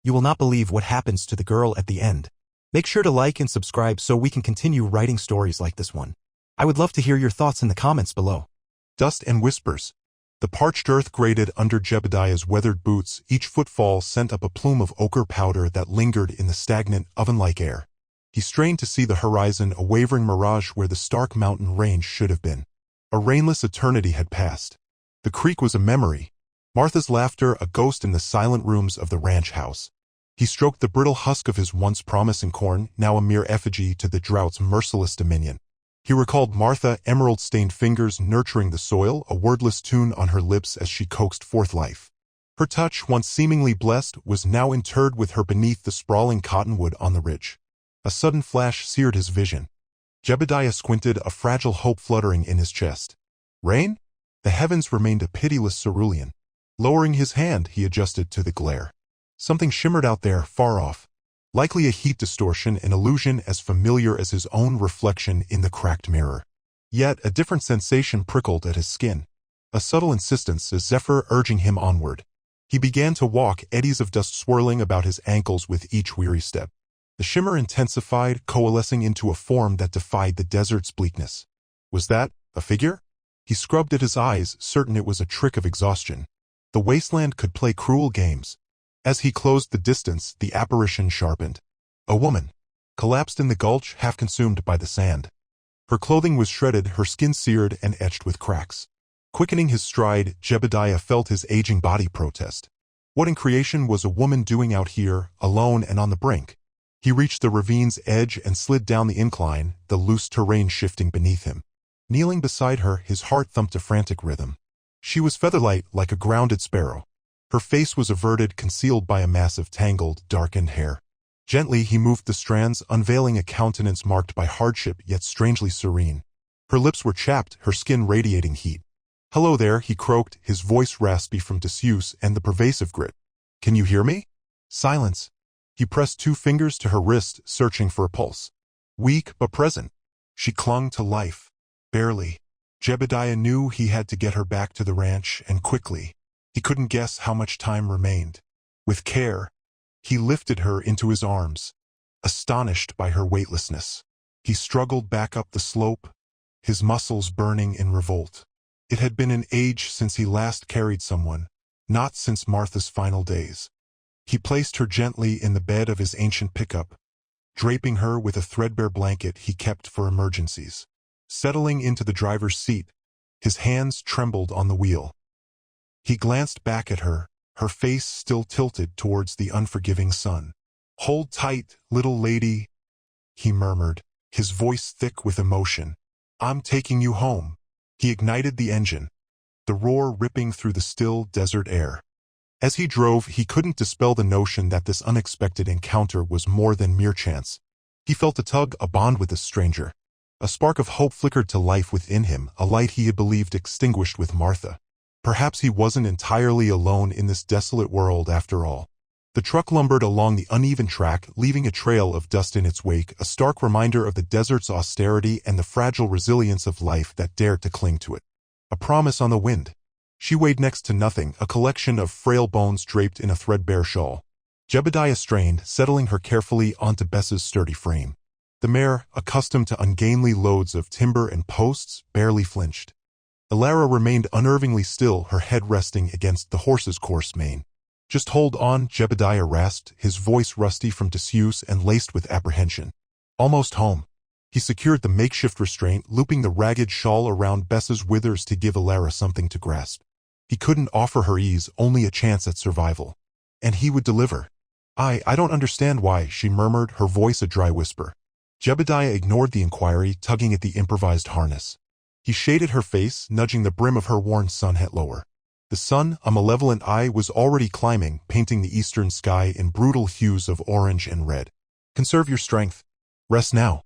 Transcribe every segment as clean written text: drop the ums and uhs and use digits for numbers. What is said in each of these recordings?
You will not believe what happens to the girl at the end. Make sure to like and subscribe so we can continue writing stories like this one. I would love to hear your thoughts in the comments below. Dust and whispers. The parched earth grated under Jebediah's weathered boots. Each footfall sent up a plume of ochre powder that lingered in the stagnant, oven-like air. He strained to see the horizon, a wavering mirage where the stark mountain range should have been. A rainless eternity had passed. The creek was a memory. Martha's laughter, a ghost in the silent rooms of the ranch house. He stroked the brittle husk of his once promising corn, now a mere effigy to the drought's merciless dominion. He recalled Martha, emerald-stained fingers nurturing the soil, a wordless tune on her lips as she coaxed forth life. Her touch, once seemingly blessed, was now interred with her beneath the sprawling cottonwood on the ridge. A sudden flash seared his vision. Jebediah squinted, a fragile hope fluttering in his chest. Rain? The heavens remained a pitiless cerulean. Lowering his hand, he adjusted to the glare. Something shimmered out there, far off. Likely a heat distortion, an illusion as familiar as his own reflection in the cracked mirror. Yet a different sensation prickled at his skin. A subtle insistence, a zephyr urging him onward. He began to walk, eddies of dust swirling about his ankles with each weary step. The shimmer intensified, coalescing into a form that defied the desert's bleakness. Was that a figure? He scrubbed at his eyes, certain it was a trick of exhaustion. The wasteland could play cruel games. As he closed the distance, the apparition sharpened. A woman, collapsed in the gulch, half consumed by the sand. Her clothing was shredded, her skin seared and etched with cracks. Quickening his stride, Jebediah felt his aging body protest. What in creation was a woman doing out here, alone and on the brink? He reached the ravine's edge and slid down the incline, the loose terrain shifting beneath him. Kneeling beside her, his heart thumped a frantic rhythm. She was featherlight, like a grounded sparrow. Her face was averted, concealed by a mass of tangled, darkened hair. Gently he moved the strands, unveiling a countenance marked by hardship yet strangely serene. Her lips were chapped, her skin radiating heat. "Hello there," he croaked, his voice raspy from disuse and the pervasive grit. "Can you hear me?" Silence. He pressed 2 fingers to her wrist, searching for a pulse. Weak but present. She clung to life. Barely. Jebediah knew he had to get her back to the ranch, and quickly. He couldn't guess how much time remained. With care, he lifted her into his arms. Astonished by her weightlessness, he struggled back up the slope, his muscles burning in revolt. It had been an age since he last carried someone, not since Martha's final days. He placed her gently in the bed of his ancient pickup, draping her with a threadbare blanket he kept for emergencies. Settling into the driver's seat, his hands trembled on the wheel. He glanced back at her, her face still tilted towards the unforgiving sun. "Hold tight, little lady," he murmured, his voice thick with emotion. "I'm taking you home." He ignited the engine, the roar ripping through the still desert air. As he drove, he couldn't dispel the notion that this unexpected encounter was more than mere chance. He felt a tug, a bond with this stranger. A spark of hope flickered to life within him, a light he had believed extinguished with Martha. Perhaps he wasn't entirely alone in this desolate world after all. The truck lumbered along the uneven track, leaving a trail of dust in its wake, a stark reminder of the desert's austerity and the fragile resilience of life that dared to cling to it. A promise on the wind. She weighed next to nothing, a collection of frail bones draped in a threadbare shawl. Jebediah strained, settling her carefully onto Bess's sturdy frame. The mare, accustomed to ungainly loads of timber and posts, barely flinched. Alara remained unnervingly still, her head resting against the horse's coarse mane. "Just hold on," Jebediah rasped, his voice rusty from disuse and laced with apprehension. "Almost home." He secured the makeshift restraint, looping the ragged shawl around Bess's withers to give Alara something to grasp. He couldn't offer her ease, only a chance at survival. And he would deliver. I don't understand why," she murmured, her voice a dry whisper. Jebediah ignored the inquiry, tugging at the improvised harness. He shaded her face, nudging the brim of her worn sun hat lower. The sun, a malevolent eye, was already climbing, painting the eastern sky in brutal hues of orange and red. "Conserve your strength. Rest now."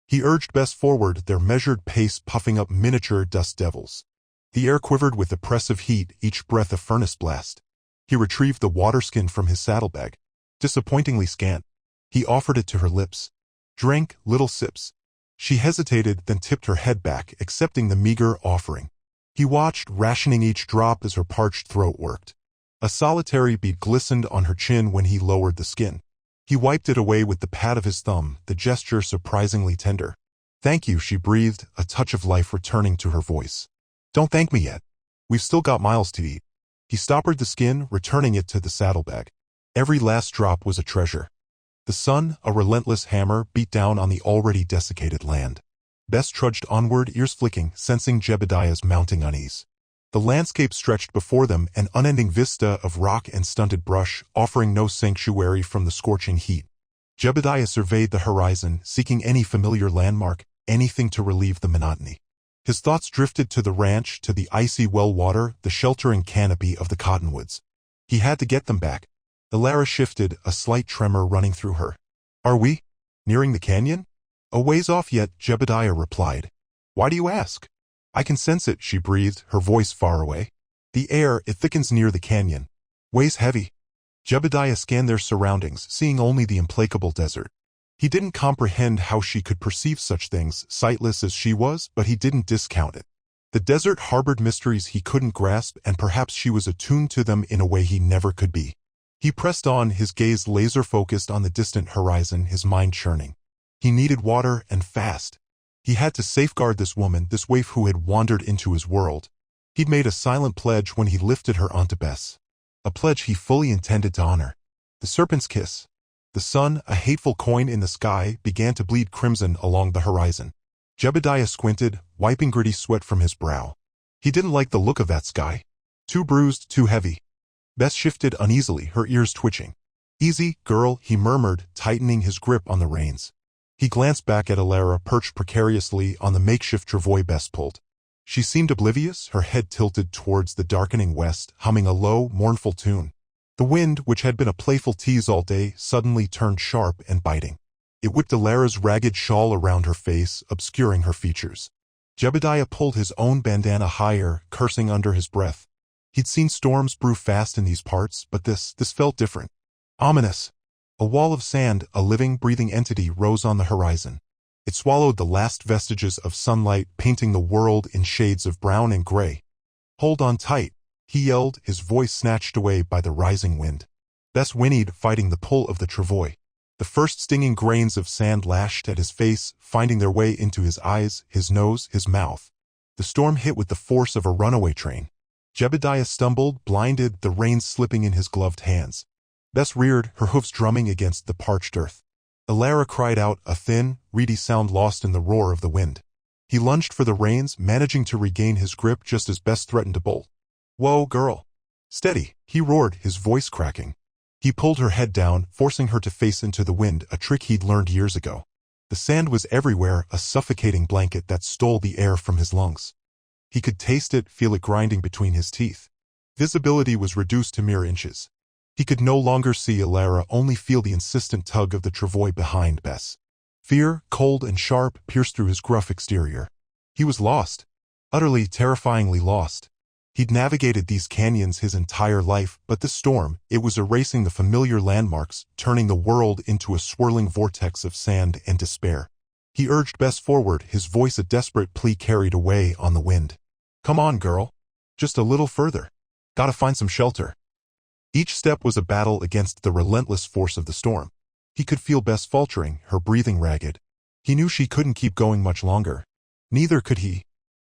He urged Bess forward, their measured pace puffing up miniature dust devils. The air quivered with oppressive heat, each breath a furnace blast. He retrieved the waterskin from his saddlebag. Disappointingly scant. He offered it to her lips. Drank little sips. She hesitated, then tipped her head back, accepting the meager offering. He watched, rationing each drop as her parched throat worked. A solitary bead glistened on her chin when he lowered the skin. He wiped it away with the pad of his thumb, the gesture surprisingly tender. "Thank you," she breathed, a touch of life returning to her voice. "Don't thank me yet. We've still got miles to eat." He stoppered the skin, returning it to the saddlebag. Every last drop was a treasure. The sun, a relentless hammer, beat down on the already desiccated land. Bess trudged onward, ears flicking, sensing Jebediah's mounting unease. The landscape stretched before them, an unending vista of rock and stunted brush, offering no sanctuary from the scorching heat. Jebediah surveyed the horizon, seeking any familiar landmark, anything to relieve the monotony. His thoughts drifted to the ranch, to the icy well water, the sheltering canopy of the cottonwoods. He had to get them back. Alara shifted, a slight tremor running through her. "Are we nearing the canyon?" "A ways off yet," Jebediah replied. "Why do you ask?" "I can sense it," she breathed, her voice far away. "The air, it thickens near the canyon. Weighs heavy." Jebediah scanned their surroundings, seeing only the implacable desert. He didn't comprehend how she could perceive such things, sightless as she was, but he didn't discount it. The desert harbored mysteries he couldn't grasp, and perhaps she was attuned to them in a way he never could be. He pressed on, his gaze laser-focused on the distant horizon, his mind churning. He needed water, and fast. He had to safeguard this woman, this waif who had wandered into his world. He'd made a silent pledge when he lifted her onto Bess. A pledge he fully intended to honor. The serpent's kiss. The sun, a hateful coin in the sky, began to bleed crimson along the horizon. Jebediah squinted, wiping gritty sweat from his brow. He didn't like the look of that sky. Too bruised, too heavy. Bess shifted uneasily, her ears twitching. "Easy, girl," he murmured, tightening his grip on the reins. He glanced back at Alara, perched precariously on the makeshift travois Bess pulled. She seemed oblivious, her head tilted towards the darkening west, humming a low, mournful tune. The wind, which had been a playful tease all day, suddenly turned sharp and biting. It whipped Alara's ragged shawl around her face, obscuring her features. Jebediah pulled his own bandana higher, cursing under his breath. He'd seen storms brew fast in these parts, but this felt different. Ominous. A wall of sand, a living, breathing entity, rose on the horizon. It swallowed the last vestiges of sunlight, painting the world in shades of brown and gray. "Hold on tight," he yelled, his voice snatched away by the rising wind. Bess whinnied, fighting the pull of the travois. The first stinging grains of sand lashed at his face, finding their way into his eyes, his nose, his mouth. The storm hit with the force of a runaway train. Jebediah stumbled, blinded, the reins slipping in his gloved hands. Bess reared, her hoofs drumming against the parched earth. Alara cried out, a thin, reedy sound lost in the roar of the wind. He lunged for the reins, managing to regain his grip just as Bess threatened to bolt. "Whoa, girl. Steady," he roared, his voice cracking. He pulled her head down, forcing her to face into the wind, a trick he'd learned years ago. The sand was everywhere, a suffocating blanket that stole the air from his lungs. He could taste it, feel it grinding between his teeth. Visibility was reduced to mere inches. He could no longer see Alara, only feel the insistent tug of the travois behind Bess. Fear, cold and sharp, pierced through his gruff exterior. He was lost. Utterly, terrifyingly lost. He'd navigated these canyons his entire life, but this storm, it was erasing the familiar landmarks, turning the world into a swirling vortex of sand and despair. He urged Bess forward, his voice a desperate plea carried away on the wind. "Come on, girl. Just a little further. Gotta find some shelter." Each step was a battle against the relentless force of the storm. He could feel Bess faltering, her breathing ragged. He knew she couldn't keep going much longer. Neither could he.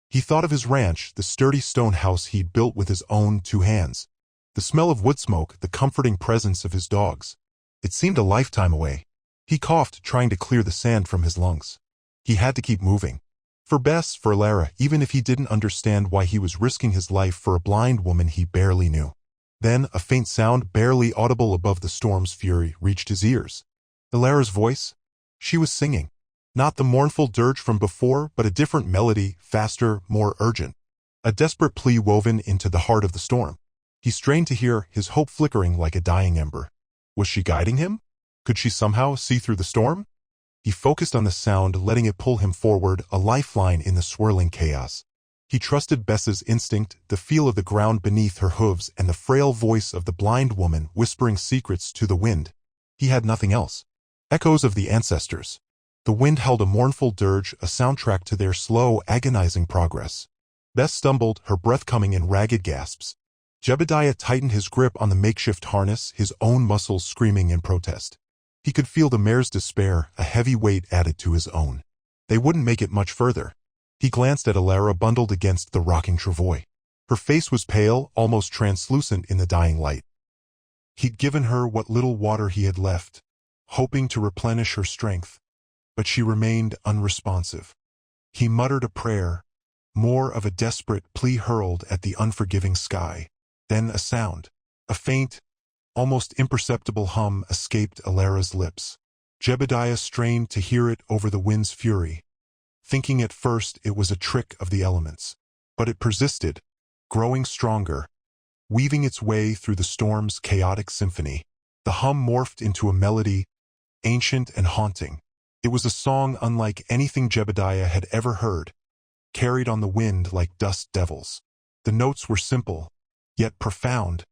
He thought of his ranch, the sturdy stone house he'd built with his own 2 hands. The smell of wood smoke, the comforting presence of his dogs. It seemed a lifetime away. He coughed, trying to clear the sand from his lungs. He had to keep moving. For Bess, for Alara, even if he didn't understand why he was risking his life for a blind woman he barely knew. Then, a faint sound, barely audible above the storm's fury, reached his ears. Alara's voice? She was singing. Not the mournful dirge from before, but a different melody, faster, more urgent. A desperate plea woven into the heart of the storm. He strained to hear, his hope flickering like a dying ember. Was she guiding him? Could she somehow see through the storm? He focused on the sound, letting it pull him forward, a lifeline in the swirling chaos. He trusted Bess's instinct, the feel of the ground beneath her hooves, and the frail voice of the blind woman whispering secrets to the wind. He had nothing else. Echoes of the ancestors. The wind held a mournful dirge, a soundtrack to their slow, agonizing progress. Bess stumbled, her breath coming in ragged gasps. Jebediah tightened his grip on the makeshift harness, his own muscles screaming in protest. He could feel the mare's despair, a heavy weight added to his own. They wouldn't make it much further. He glanced at Alara bundled against the rocking travois. Her face was pale, almost translucent in the dying light. He'd given her what little water he had left, hoping to replenish her strength, but she remained unresponsive. He muttered a prayer, more of a desperate plea hurled at the unforgiving sky. Then a sound, a faint, almost imperceptible hum escaped Alara's lips. Jebediah strained to hear it over the wind's fury, thinking at first it was a trick of the elements. But it persisted, growing stronger, weaving its way through the storm's chaotic symphony. The hum morphed into a melody, ancient and haunting. It was a song unlike anything Jebediah had ever heard, carried on the wind like dust devils. The notes were simple, yet profound,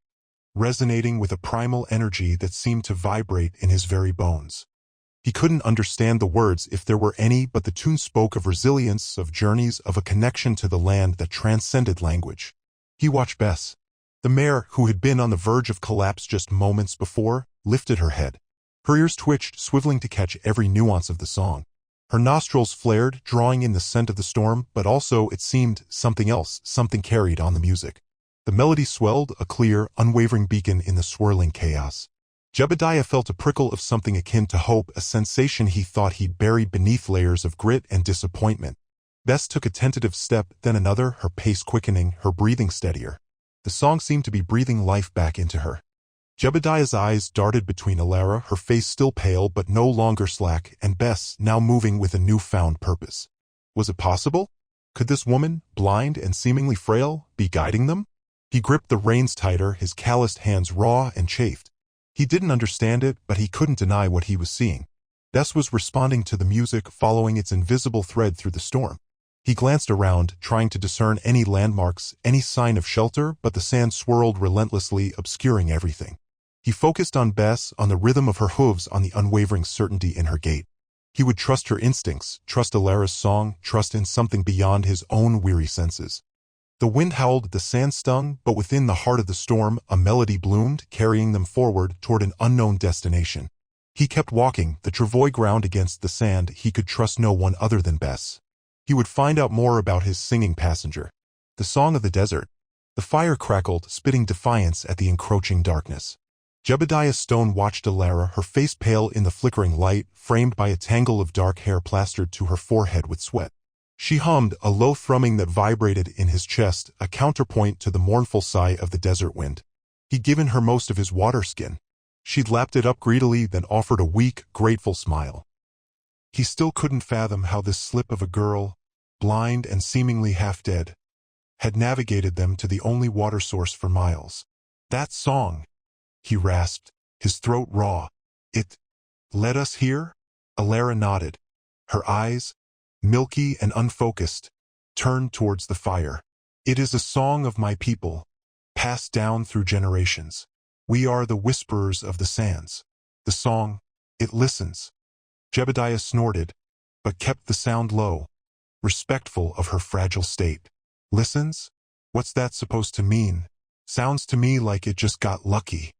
resonating with a primal energy that seemed to vibrate in his very bones. He couldn't understand the words if there were any, but the tune spoke of resilience, of journeys, of a connection to the land that transcended language. He watched Bess. The mare, who had been on the verge of collapse just moments before, lifted her head. Her ears twitched, swiveling to catch every nuance of the song. Her nostrils flared, drawing in the scent of the storm, but also, it seemed, something else, something carried on the music. The melody swelled, a clear, unwavering beacon in the swirling chaos. Jebediah felt a prickle of something akin to hope, a sensation he thought he'd buried beneath layers of grit and disappointment. Bess took a tentative step, then another, her pace quickening, her breathing steadier. The song seemed to be breathing life back into her. Jebediah's eyes darted between Alara, her face still pale but no longer slack, and Bess, now moving with a newfound purpose. Was it possible? Could this woman, blind and seemingly frail, be guiding them? He gripped the reins tighter, his calloused hands raw and chafed. He didn't understand it, but he couldn't deny what he was seeing. Bess was responding to the music, following its invisible thread through the storm. He glanced around, trying to discern any landmarks, any sign of shelter, but the sand swirled relentlessly, obscuring everything. He focused on Bess, on the rhythm of her hooves, on the unwavering certainty in her gait. He would trust her instincts, trust Alara's song, trust in something beyond his own weary senses. The wind howled, the sand stung, but within the heart of the storm, a melody bloomed, carrying them forward toward an unknown destination. He kept walking, the travois ground against the sand. He could trust no one other than Bess. He would find out more about his singing passenger. The song of the desert. The fire crackled, spitting defiance at the encroaching darkness. Jebediah Stone watched Alara, her face pale in the flickering light, framed by a tangle of dark hair plastered to her forehead with sweat. She hummed, a low thrumming that vibrated in his chest, a counterpoint to the mournful sigh of the desert wind. He'd given her most of his water skin. She'd lapped it up greedily, then offered a weak, grateful smile. He still couldn't fathom how this slip of a girl, blind and seemingly half-dead, had navigated them to the only water source for miles. That song, he rasped, his throat raw. It led us here? Alara nodded. Her eyes, milky and unfocused, turned towards the fire. It is a song of my people, passed down through generations. We are the whisperers of the sands. The song, it listens. Jebediah snorted, but kept the sound low, respectful of her fragile state. Listens? What's that supposed to mean? Sounds to me like it just got lucky.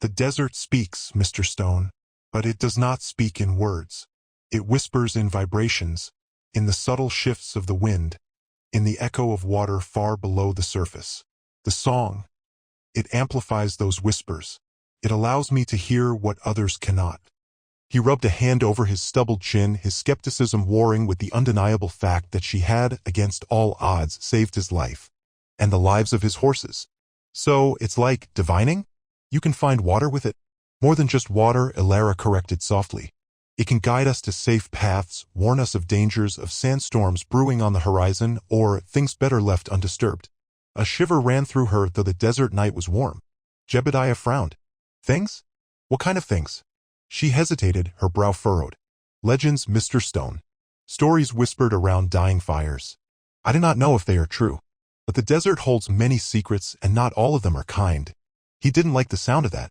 The desert speaks, Mr. Stone, but it does not speak in words. It whispers in vibrations, in the subtle shifts of the wind, in the echo of water far below the surface. The song, it amplifies those whispers. It allows me to hear what others cannot. He rubbed a hand over his stubbled chin, his skepticism warring with the undeniable fact that she had, against all odds, saved his life, and the lives of his horses. So, it's like divining? You can find water with it? More than just water, Alara corrected softly. It can guide us to safe paths, warn us of dangers, of sandstorms brewing on the horizon, or things better left undisturbed. A shiver ran through her, though the desert night was warm. Jebediah frowned. Things? What kind of things? She hesitated, her brow furrowed. Legends, Mr. Stone. Stories whispered around dying fires. I do not know if they are true, but the desert holds many secrets, and not all of them are kind. He didn't like the sound of that.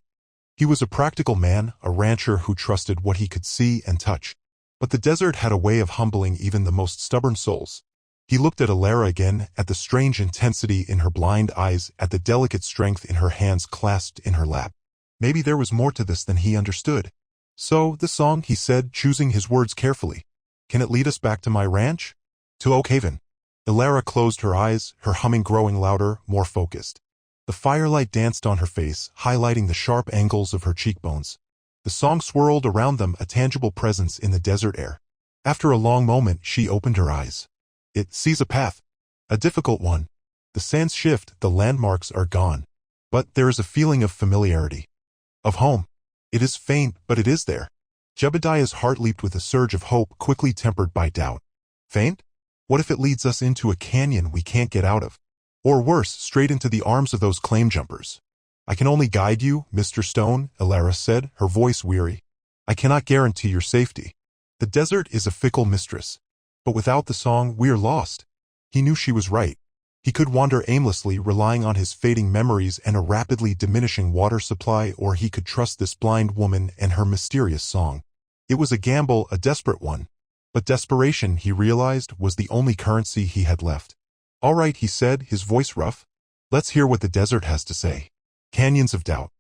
He was a practical man, a rancher who trusted what he could see and touch. But the desert had a way of humbling even the most stubborn souls. He looked at Alara again, at the strange intensity in her blind eyes, at the delicate strength in her hands clasped in her lap. Maybe there was more to this than he understood. So, the song, he said, choosing his words carefully. Can it lead us back to my ranch? To Oak Haven. Alara closed her eyes, her humming growing louder, more focused. The firelight danced on her face, highlighting the sharp angles of her cheekbones. The song swirled around them, a tangible presence in the desert air. After a long moment, she opened her eyes. It sees a path. A difficult one. The sands shift, the landmarks are gone. But there is a feeling of familiarity. Of home. It is faint, but it is there. Jebediah's heart leaped with a surge of hope, quickly tempered by doubt. Faint? What if it leads us into a canyon we can't get out of? Or worse, straight into the arms of those claim jumpers. I can only guide you, Mr. Stone, Alara said, her voice weary. I cannot guarantee your safety. The desert is a fickle mistress. But without the song, we are lost. He knew she was right. He could wander aimlessly, relying on his fading memories and a rapidly diminishing water supply, or he could trust this blind woman and her mysterious song. It was a gamble, a desperate one. But desperation, he realized, was the only currency he had left. All right, he said, his voice rough. Let's hear what the desert has to say. Canyons of doubt.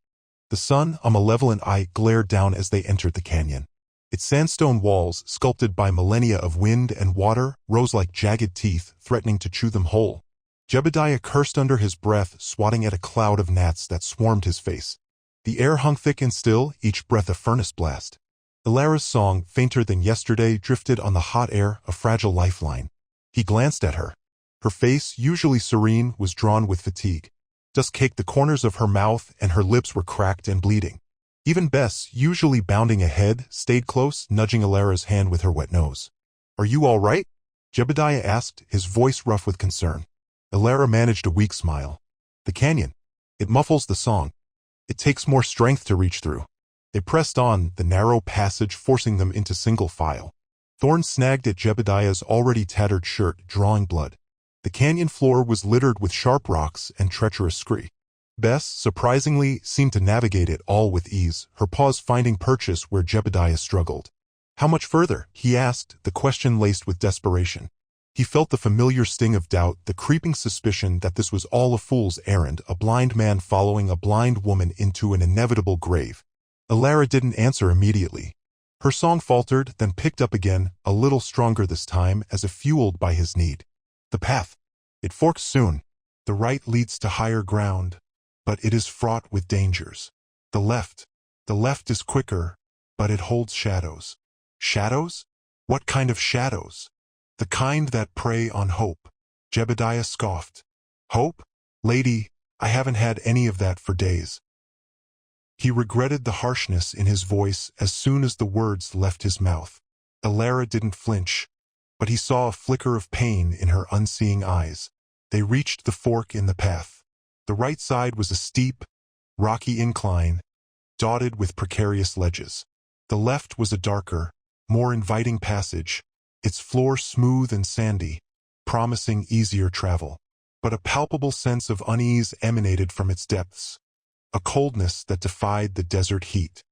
The sun, a malevolent eye, glared down as they entered the canyon. Its sandstone walls, sculpted by millennia of wind and water, rose like jagged teeth, threatening to chew them whole. Jebediah cursed under his breath, swatting at a cloud of gnats that swarmed his face. The air hung thick and still, each breath a furnace blast. Alara's song, fainter than yesterday, drifted on the hot air, a fragile lifeline. He glanced at her. Her face, usually serene, was drawn with fatigue. Dust caked the corners of her mouth, and her lips were cracked and bleeding. Even Bess, usually bounding ahead, stayed close, nudging Alara's hand with her wet nose. Are you all right? Jebediah asked, his voice rough with concern. Alara managed a weak smile. The canyon. It muffles the song. It takes more strength to reach through. They pressed on, the narrow passage forcing them into single file. Thorns snagged at Jebediah's already tattered shirt, drawing blood. The canyon floor was littered with sharp rocks and treacherous scree. Bess, surprisingly, seemed to navigate it all with ease, her paws finding purchase where Jebediah struggled. How much further? He asked, the question laced with desperation. He felt the familiar sting of doubt, the creeping suspicion that this was all a fool's errand, a blind man following a blind woman into an inevitable grave. Alara didn't answer immediately. Her song faltered, then picked up again, a little stronger this time, as if fueled by his need. The path. It forks soon. The right leads to higher ground, but it is fraught with dangers. The left is quicker, but it holds shadows. Shadows? What kind of shadows? The kind that prey on hope. Jebediah scoffed. Hope? Lady, I haven't had any of that for days. He regretted the harshness in his voice as soon as the words left his mouth. Alara didn't flinch, but he saw a flicker of pain in her unseeing eyes. They reached the fork in the path. The right side was a steep, rocky incline, dotted with precarious ledges. The left was a darker, more inviting passage, its floor smooth and sandy, promising easier travel. But a palpable sense of unease emanated from its depths, a coldness that defied the desert heat.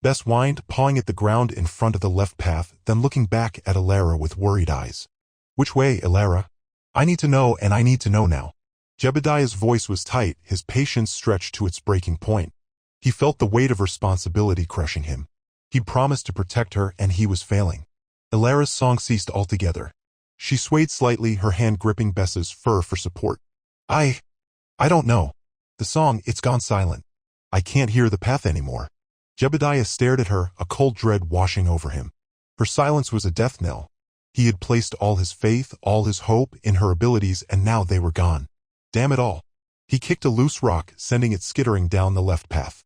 Bess whined, pawing at the ground in front of the left path, then looking back at Alara with worried eyes. Which way, Alara? I need to know, and I need to know now. Jebediah's voice was tight, his patience stretched to its breaking point. He felt the weight of responsibility crushing him. He'd promised to protect her, and he was failing. Alara's song ceased altogether. She swayed slightly, her hand gripping Bess's fur for support. I don't know. The song, it's gone silent. I can't hear the path anymore. Jebediah stared at her, a cold dread washing over him. Her silence was a death knell. He had placed all his faith, all his hope in her abilities, and now they were gone. Damn it all. He kicked a loose rock, sending it skittering down the left path.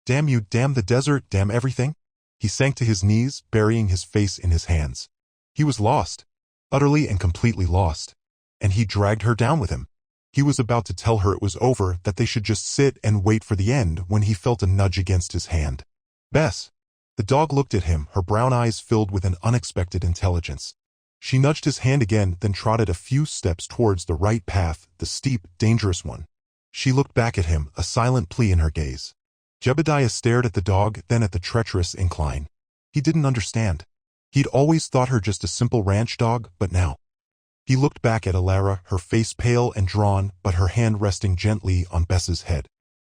Damn you, damn the desert, damn everything. He sank to his knees, burying his face in his hands. He was lost. Utterly and completely lost. And he dragged her down with him. He was about to tell her it was over, that they should just sit and wait for the end, when he felt a nudge against his hand. Bess. The dog looked at him, her brown eyes filled with an unexpected intelligence. She nudged his hand again, then trotted a few steps towards the right path, the steep, dangerous one. She looked back at him, a silent plea in her gaze. Jebediah stared at the dog, then at the treacherous incline. He didn't understand. He'd always thought her just a simple ranch dog, but now. He looked back at Alara, her face pale and drawn, but her hand resting gently on Bess's head.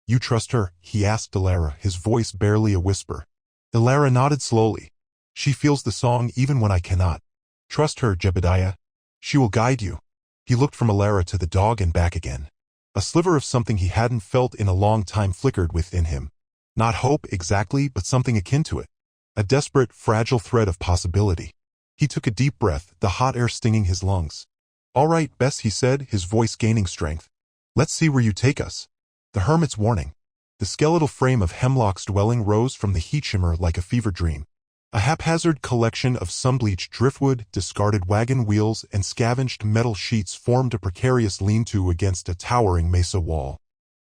"You trust her?" he asked Alara, his voice barely a whisper. Alara nodded slowly. "She feels the song even when I cannot. Trust her, Jebediah. She will guide you." He looked from Alara to the dog and back again. A sliver of something he hadn't felt in a long time flickered within him. Not hope exactly, but something akin to it. A desperate, fragile thread of possibility. He took a deep breath, the hot air stinging his lungs. "All right, Bess," he said, his voice gaining strength. "Let's see where you take us." The hermit's warning. The skeletal frame of Hemlock's dwelling rose from the heat shimmer like a fever dream. A haphazard collection of sun-bleached driftwood, discarded wagon wheels, and scavenged metal sheets formed a precarious lean-to against a towering mesa wall.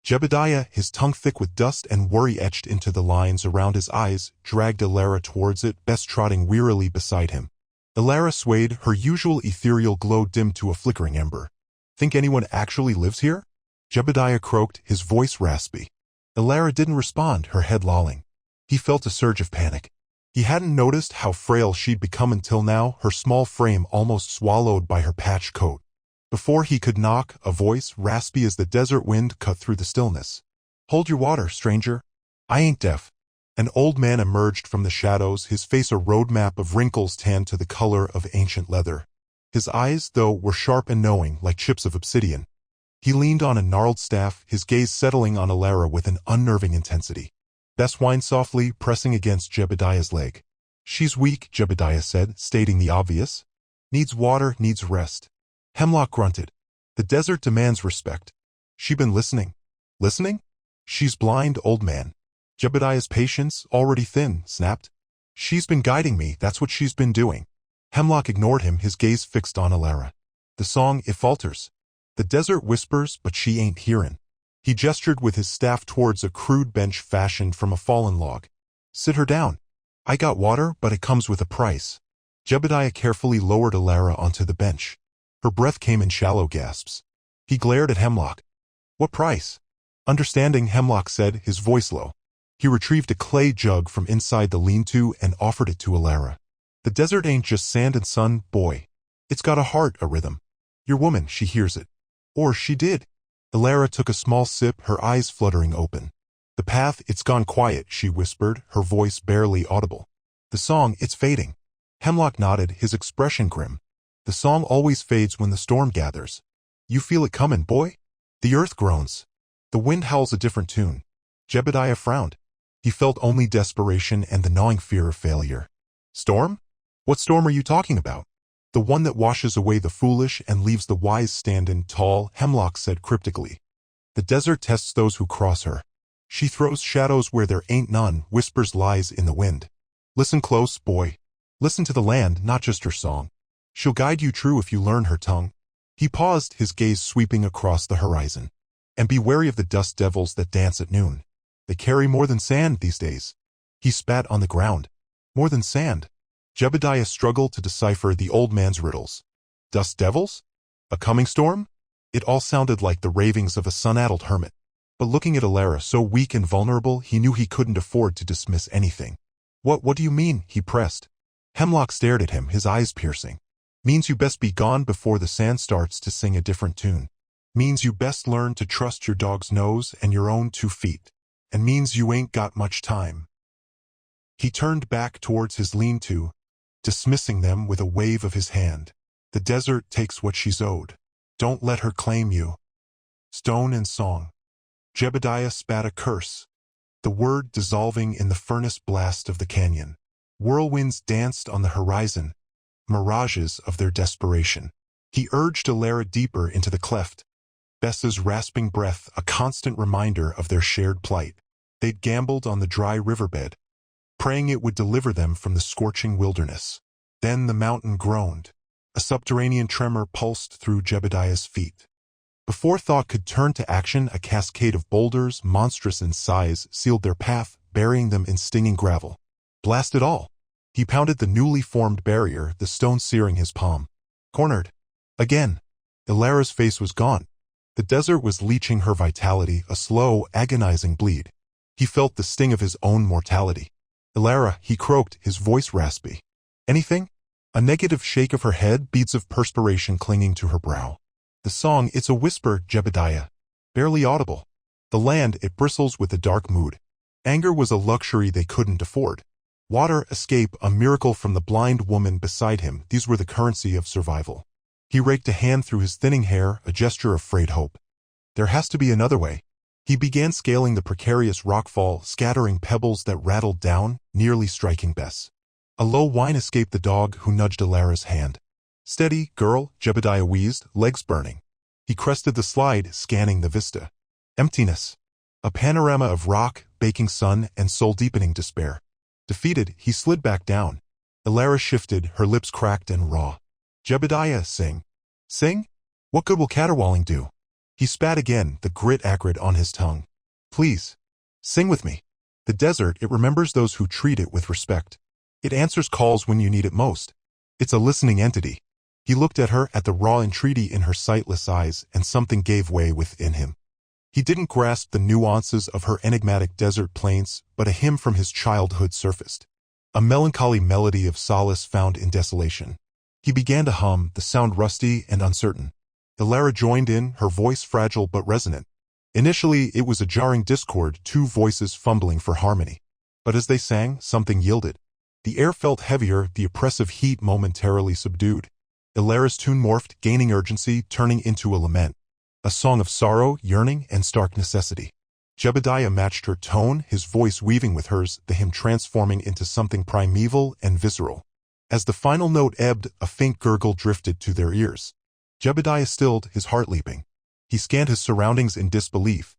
Jebediah, his tongue thick with dust and worry etched into the lines around his eyes, dragged Alara towards it, Bess trotting wearily beside him. Alara swayed, her usual ethereal glow dimmed to a flickering ember. "Think anyone actually lives here?" Jebediah croaked, his voice raspy. Alara didn't respond, her head lolling. He felt a surge of panic. He hadn't noticed how frail she'd become until now, her small frame almost swallowed by her patched coat. Before he could knock, a voice, raspy as the desert wind, cut through the stillness. "Hold your water, stranger. I ain't deaf." An old man emerged from the shadows, his face a roadmap of wrinkles tanned to the color of ancient leather. His eyes, though, were sharp and knowing, like chips of obsidian. He leaned on a gnarled staff, his gaze settling on Alara with an unnerving intensity. Bess whined softly, pressing against Jebediah's leg. "She's weak," Jebediah said, stating the obvious. "Needs water, needs rest." Hemlock grunted. "The desert demands respect." "She been listening?" "Listening?" "She's blind, old man." Jebediah's patience, already thin, snapped. "She's been guiding me, that's what she's been doing." Hemlock ignored him, his gaze fixed on Alara. "The song, it falters. The desert whispers, but she ain't hearin'." He gestured with his staff towards a crude bench fashioned from a fallen log. "Sit her down. I got water, but it comes with a price." Jebediah carefully lowered Alara onto the bench. Her breath came in shallow gasps. He glared at Hemlock. "What price?" Understanding, Hemlock said, his voice low. He retrieved a clay jug from inside the lean-to and offered it to Alara. "The desert ain't just sand and sun, boy. It's got a heart, a rhythm. Your woman, she hears it. Or she did." Alara took a small sip, her eyes fluttering open. "The path, it's gone quiet," she whispered, her voice barely audible. "The song, it's fading." Hemlock nodded, his expression grim. "The song always fades when the storm gathers. You feel it comin', boy?" The earth groans. The wind howls a different tune. Jebediah frowned. He felt only desperation and the gnawing fear of failure. "Storm? What storm are you talking about?" "The one that washes away the foolish and leaves the wise standin' tall," Hemlock said cryptically. "The desert tests those who cross her. She throws shadows where there ain't none, whispers lies in the wind. Listen close, boy. Listen to the land, not just her song. She'll guide you true if you learn her tongue." He paused, his gaze sweeping across the horizon. "And be wary of the dust devils that dance at noon. They carry more than sand these days." He spat on the ground. "More than sand?" Jebediah struggled to decipher the old man's riddles. "Dust devils? A coming storm?" It all sounded like the ravings of a sun-addled hermit. But looking at Alara, so weak and vulnerable, he knew he couldn't afford to dismiss anything. What do you mean?" he pressed. Hemlock stared at him, his eyes piercing. "Means you best be gone before the sand starts to sing a different tune. Means you best learn to trust your dog's nose and your own 2 feet. And means you ain't got much time." He turned back towards his lean-to, dismissing them with a wave of his hand. "The desert takes what she's owed. Don't let her claim you." Stone and song. Jebediah spat a curse, the word dissolving in the furnace blast of the canyon. Whirlwinds danced on the horizon, mirages of their desperation. He urged Alara deeper into the cleft. Bess's rasping breath, a constant reminder of their shared plight. They'd gambled on the dry riverbed, praying it would deliver them from the scorching wilderness. Then the mountain groaned. A subterranean tremor pulsed through Jebediah's feet. Before thought could turn to action, a cascade of boulders, monstrous in size, sealed their path, burying them in stinging gravel. Blast it all! He pounded the newly formed barrier, the stone searing his palm. Cornered. Again. Alara's face was gone. The desert was leeching her vitality, a slow, agonizing bleed. He felt the sting of his own mortality. "Alara," he croaked, his voice raspy. "Anything?" A negative shake of her head, beads of perspiration clinging to her brow. The song, it's a whisper, Jebediah. Barely audible. The land, it bristles with a dark mood. Anger was a luxury they couldn't afford. Water, escape, a miracle from the blind woman beside him, these were the currency of survival. He raked a hand through his thinning hair, a gesture of frayed hope. There has to be another way. He began scaling the precarious rockfall, scattering pebbles that rattled down, nearly striking Bess. A low whine escaped the dog, who nudged Alara's hand. Steady, girl, Jebediah wheezed, legs burning. He crested the slide, scanning the vista. Emptiness. A panorama of rock, baking sun, and soul-deepening despair. Defeated, he slid back down. Alara shifted, her lips cracked and raw. Jebediah, sing. Sing? What good will caterwauling do? He spat again, the grit acrid on his tongue. Please. Sing with me. The desert, it remembers those who treat it with respect. It answers calls when you need it most. It's a listening entity. He looked at her, at the raw entreaty in her sightless eyes, and something gave way within him. He didn't grasp the nuances of her enigmatic desert plains, but a hymn from his childhood surfaced. A melancholy melody of solace found in desolation. He began to hum, the sound rusty and uncertain. Alara joined in, her voice fragile but resonant. Initially, it was a jarring discord, two voices fumbling for harmony. But as they sang, something yielded. The air felt heavier, the oppressive heat momentarily subdued. Alara's tune morphed, gaining urgency, turning into a lament. A song of sorrow, yearning, and stark necessity. Jebediah matched her tone, his voice weaving with hers, the hymn transforming into something primeval and visceral. As the final note ebbed, a faint gurgle drifted to their ears. Jebediah stilled, his heart leaping. He scanned his surroundings in disbelief.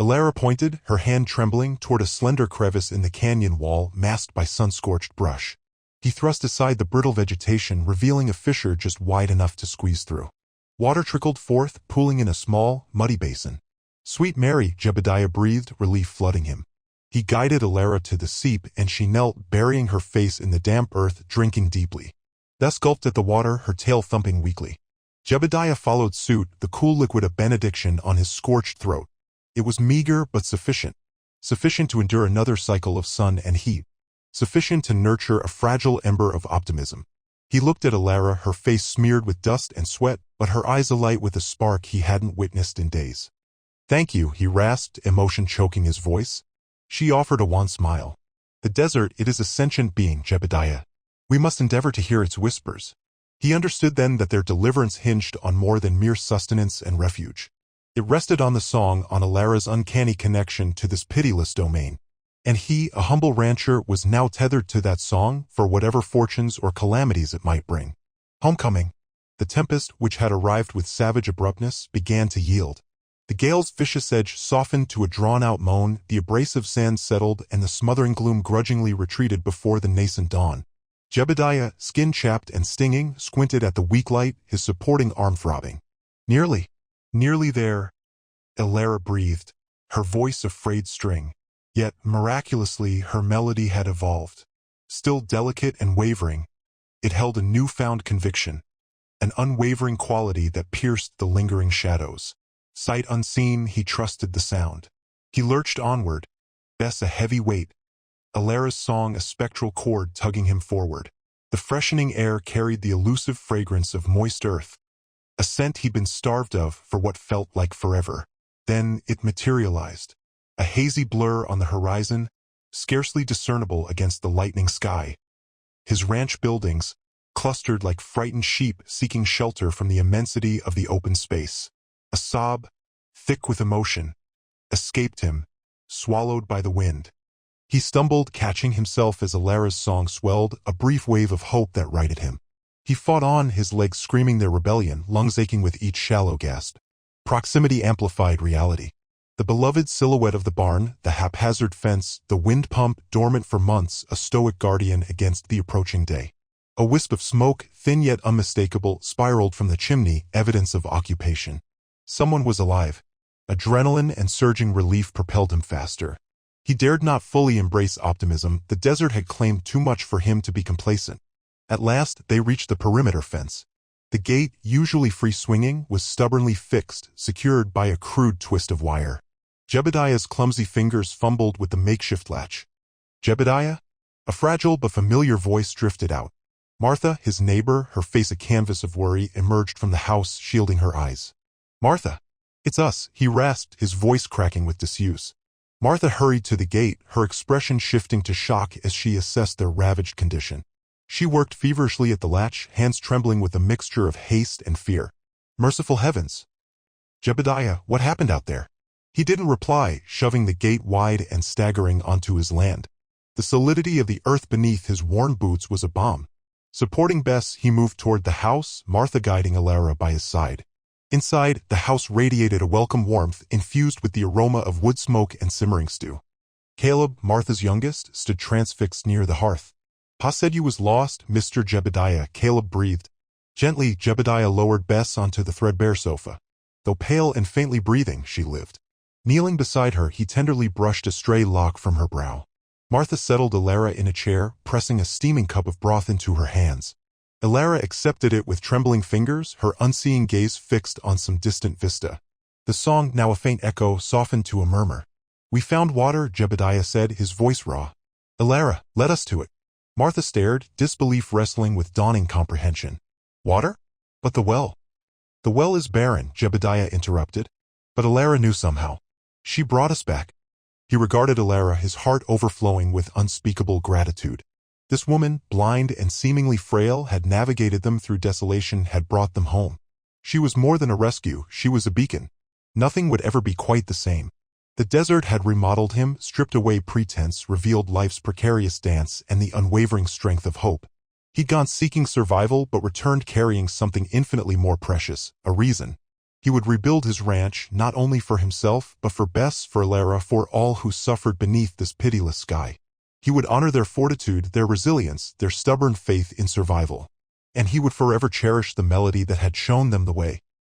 Alara pointed, her hand trembling, toward a slender crevice in the canyon wall masked by sun-scorched brush. He thrust aside the brittle vegetation, revealing a fissure just wide enough to squeeze through. Water trickled forth, pooling in a small, muddy basin. Sweet Mary, Jebediah breathed, relief flooding him. He guided Alara to the seep, and she knelt, burying her face in the damp earth, drinking deeply. Thus gulped at the water, her tail thumping weakly. Jebediah followed suit, the cool liquid a benediction on his scorched throat. It was meager but sufficient. Sufficient to endure another cycle of sun and heat. Sufficient to nurture a fragile ember of optimism. He looked at Alara, her face smeared with dust and sweat, but her eyes alight with a spark he hadn't witnessed in days. Thank you, he rasped, emotion choking his voice. She offered a wan smile. The desert, it is a sentient being, Jebediah. We must endeavor to hear its whispers. He understood then that their deliverance hinged on more than mere sustenance and refuge. It rested on the song, on Alara's uncanny connection to this pitiless domain. And he, a humble rancher, was now tethered to that song for whatever fortunes or calamities it might bring. Homecoming. The tempest, which had arrived with savage abruptness, began to yield. The gale's vicious edge softened to a drawn-out moan, the abrasive sand settled, and the smothering gloom grudgingly retreated before the nascent dawn. Jebediah, skin chapped and stinging, squinted at the weak light, his supporting arm throbbing. Nearly there, Alara breathed, her voice a frayed string. Yet, miraculously, her melody had evolved. Still delicate and wavering, it held a newfound conviction, an unwavering quality that pierced the lingering shadows. Sight unseen, he trusted the sound. He lurched onward, Bess a heavy weight, Alara's song a spectral cord tugging him forward. The freshening air carried the elusive fragrance of moist earth, a scent he'd been starved of for what felt like forever. Then it materialized. A hazy blur on the horizon, scarcely discernible against the lightening sky. His ranch buildings, clustered like frightened sheep seeking shelter from the immensity of the open space. A sob, thick with emotion, escaped him, swallowed by the wind. He stumbled, catching himself as Alara's song swelled, a brief wave of hope that righted him. He fought on, his legs screaming their rebellion, lungs aching with each shallow gasp. Proximity amplified reality. The beloved silhouette of the barn, the haphazard fence, the wind pump, dormant for months, a stoic guardian against the approaching day. A wisp of smoke, thin yet unmistakable, spiraled from the chimney, evidence of occupation. Someone was alive. Adrenaline and surging relief propelled him faster. He dared not fully embrace optimism. The desert had claimed too much for him to be complacent. At last, they reached the perimeter fence. The gate, usually free-swinging, was stubbornly fixed, secured by a crude twist of wire. Jebediah's clumsy fingers fumbled with the makeshift latch. Jebediah? A fragile but familiar voice drifted out. Martha, his neighbor, her face a canvas of worry, emerged from the house, shielding her eyes. "Martha! It's us," he rasped, his voice cracking with disuse. Martha hurried to the gate, her expression shifting to shock as she assessed their ravaged condition. She worked feverishly at the latch, hands trembling with a mixture of haste and fear. "Merciful heavens! Jebediah, what happened out there?" He didn't reply, shoving the gate wide and staggering onto his land. The solidity of the earth beneath his worn boots was a bomb. Supporting Bess, he moved toward the house, Martha guiding Alara by his side. Inside, the house radiated a welcome warmth infused with the aroma of wood smoke and simmering stew. Caleb, Martha's youngest, stood transfixed near the hearth. "Pa said you was lost, Mr. Jebediah," Caleb breathed. Gently, Jebediah lowered Bess onto the threadbare sofa. Though pale and faintly breathing, she lived. Kneeling beside her, he tenderly brushed a stray lock from her brow. Martha settled Alara in a chair, pressing a steaming cup of broth into her hands. Alara accepted it with trembling fingers, her unseeing gaze fixed on some distant vista. The song, now a faint echo, softened to a murmur. "We found water," Jebediah said, his voice raw. "Alara, let us to it." Martha stared, disbelief wrestling with dawning comprehension. "Water? But the well." "The well is barren," Jebediah interrupted. "But Alara knew somehow. She brought us back." He regarded Alara, his heart overflowing with unspeakable gratitude. This woman, blind and seemingly frail, had navigated them through desolation, had brought them home. She was more than a rescue, she was a beacon. Nothing would ever be quite the same. The desert had remodeled him, stripped away pretense, revealed life's precarious dance and the unwavering strength of hope. He'd gone seeking survival but returned carrying something infinitely more precious, a reason. He would rebuild his ranch, not only for himself, but for Bess, for Alara, for all who suffered beneath this pitiless sky. He would honor their fortitude, their resilience, their stubborn faith in survival. And he would forever cherish the melody that had shown them the way.